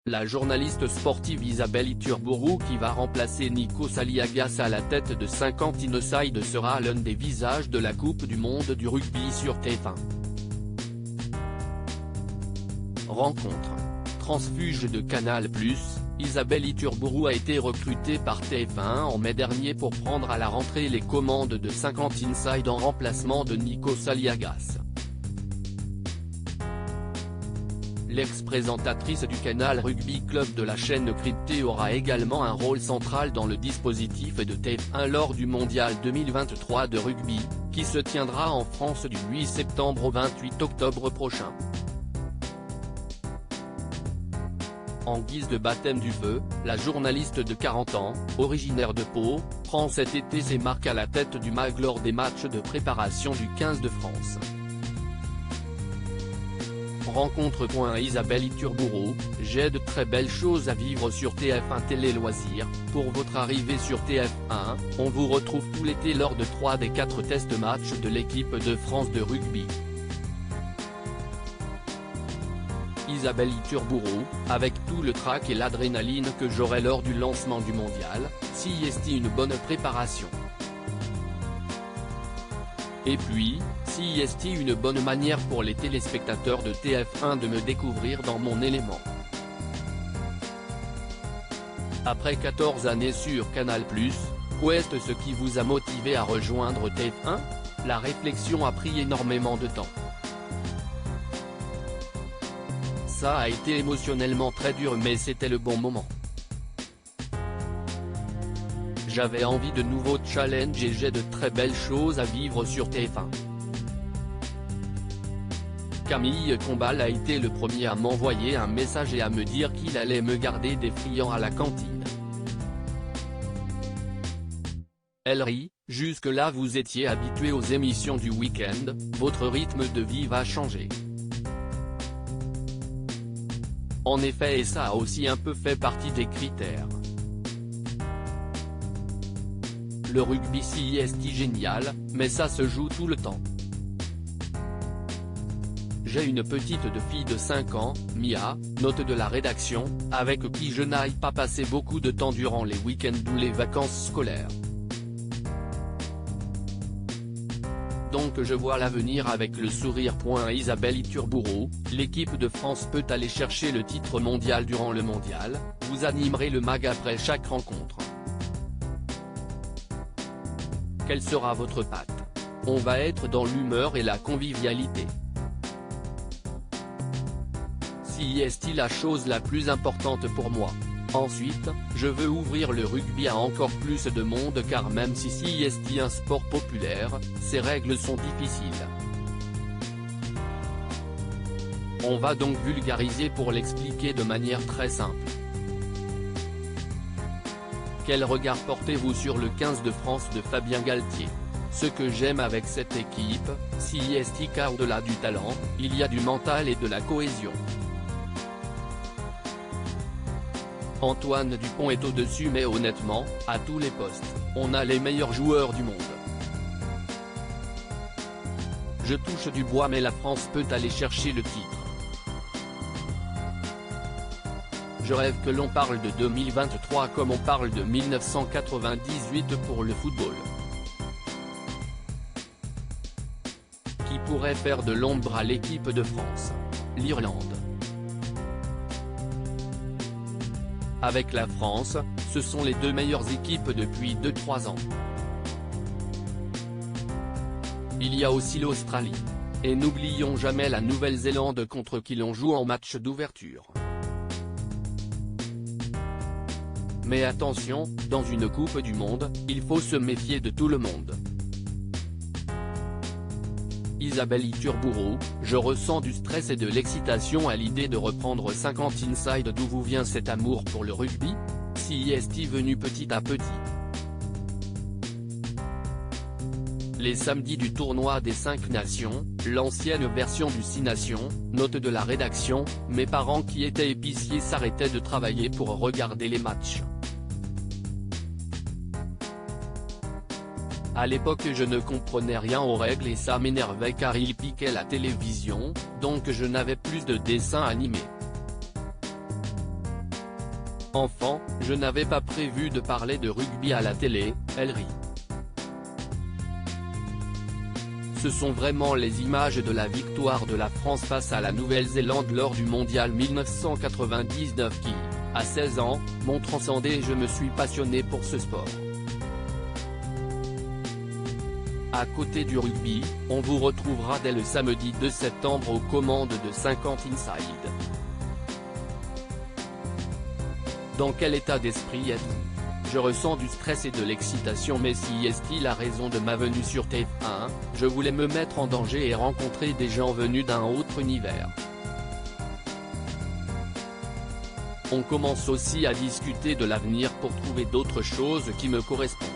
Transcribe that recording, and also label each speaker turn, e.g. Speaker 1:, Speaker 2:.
Speaker 1: La journaliste sportive Isabelle Iturburu qui va remplacer Nikos Aliagas à la tête de 50 Inside sera l'un des visages de la Coupe du Monde du rugby sur TF1. Rencontre. Transfuge de Canal+, Isabelle Iturburu a été recrutée par TF1 en mai dernier pour prendre à la rentrée les commandes de 50 Inside en remplacement de Nikos Aliagas. L'ex-présentatrice du Canal Rugby Club de la chaîne cryptée aura également un rôle central dans le dispositif de TF1 lors du Mondial 2023 de rugby, qui se tiendra en France du 8 septembre au 28 octobre prochain. En guise de baptême du feu, la journaliste de 40 ans, originaire de Pau, prend cet été ses marques à la tête du MAG lors des matchs de préparation du 15 de France. Rencontre. Isabelle Iturburu, j'ai de très belles choses à vivre sur TF1 Télé Loisirs. Pour votre arrivée sur TF1, on vous retrouve tout l'été lors de 3 des 4 test matchs de l'équipe de France de rugby. Isabelle Iturburu, avec tout le trac et l'adrénaline que j'aurai lors du lancement du mondial, si est une bonne préparation. Et puis, si est une bonne manière pour les téléspectateurs de TF1 de me découvrir dans mon élément. Après 14 années sur Canal+, qu'est-ce ce qui vous a motivé à rejoindre TF1 ? La réflexion a pris énormément de temps. Ça a été émotionnellement très dur mais c'était le bon moment. J'avais envie de nouveaux challenges et j'ai de très belles choses à vivre sur TF1. Camille Combal a été le premier à m'envoyer un message et à me dire qu'il allait me garder des friands à la cantine. Elle rit, jusque-là vous étiez habitué aux émissions du week-end, votre rythme de vie va changer. En effet et ça a aussi un peu fait partie des critères. Le rugby si est génial, mais ça se joue tout le temps. J'ai une petite fille de 5 ans, Mia, note de la rédaction, avec qui je n'aille pas passer beaucoup de temps durant les week-ends ou les vacances scolaires. Donc je vois l'avenir avec le sourire. Isabelle Iturburu, l'équipe de France peut aller chercher le titre mondial durant le mondial, vous animerez le MAG après chaque rencontre. Quelle sera votre patte ? On va être dans l'humeur et la convivialité. Si est la chose la plus importante pour moi. Ensuite, je veux ouvrir le rugby à encore plus de monde car même si est un sport populaire, ses règles sont difficiles. On va donc vulgariser pour l'expliquer de manière très simple. Quel regard portez-vous sur le 15 de France de Fabien Galtier ? Ce que j'aime avec cette équipe, si est qu'au-delà du talent, il y a du mental et de la cohésion. Antoine Dupont est au-dessus mais honnêtement, à tous les postes, on a les meilleurs joueurs du monde. Je touche du bois mais la France peut aller chercher le titre. Je rêve que l'on parle de 2023 comme on parle de 1998 pour le football. Qui pourrait faire de l'ombre à l'équipe de France ? L'Irlande. Avec la France, ce sont les deux meilleures équipes depuis 2-3 ans. Il y a aussi l'Australie. Et n'oublions jamais la Nouvelle-Zélande contre qui l'on joue en match d'ouverture. Mais attention, dans une Coupe du Monde, il faut se méfier de tout le monde. Isabelle Iturburu, je ressens du stress et de l'excitation à l'idée de reprendre 50 Inside. D'où vous vient cet amour pour le rugby ? Si est venu petit à petit. Les samedis du tournoi des 5 nations, l'ancienne version du 6 nations, note de la rédaction, mes parents qui étaient épiciers s'arrêtaient de travailler pour regarder les matchs. À l'époque je ne comprenais rien aux règles et ça m'énervait car ils piquaient la télévision, donc je n'avais plus de dessins animés. Enfant, je n'avais pas prévu de parler de rugby à la télé, elle rit. Ce sont vraiment les images de la victoire de la France face à la Nouvelle-Zélande lors du mondial 1999 qui, à 16 ans, m'ont transcendé et je me suis passionné pour ce sport. À côté du rugby, on vous retrouvera dès le samedi 2 septembre aux commandes de 50 Inside. Dans quel état d'esprit êtes-vous? Je ressens du stress et de l'excitation, mais si est-il la raison de ma venue sur TF1, je voulais me mettre en danger et rencontrer des gens venus d'un autre univers. On commence aussi à discuter de l'avenir pour trouver d'autres choses qui me correspondent.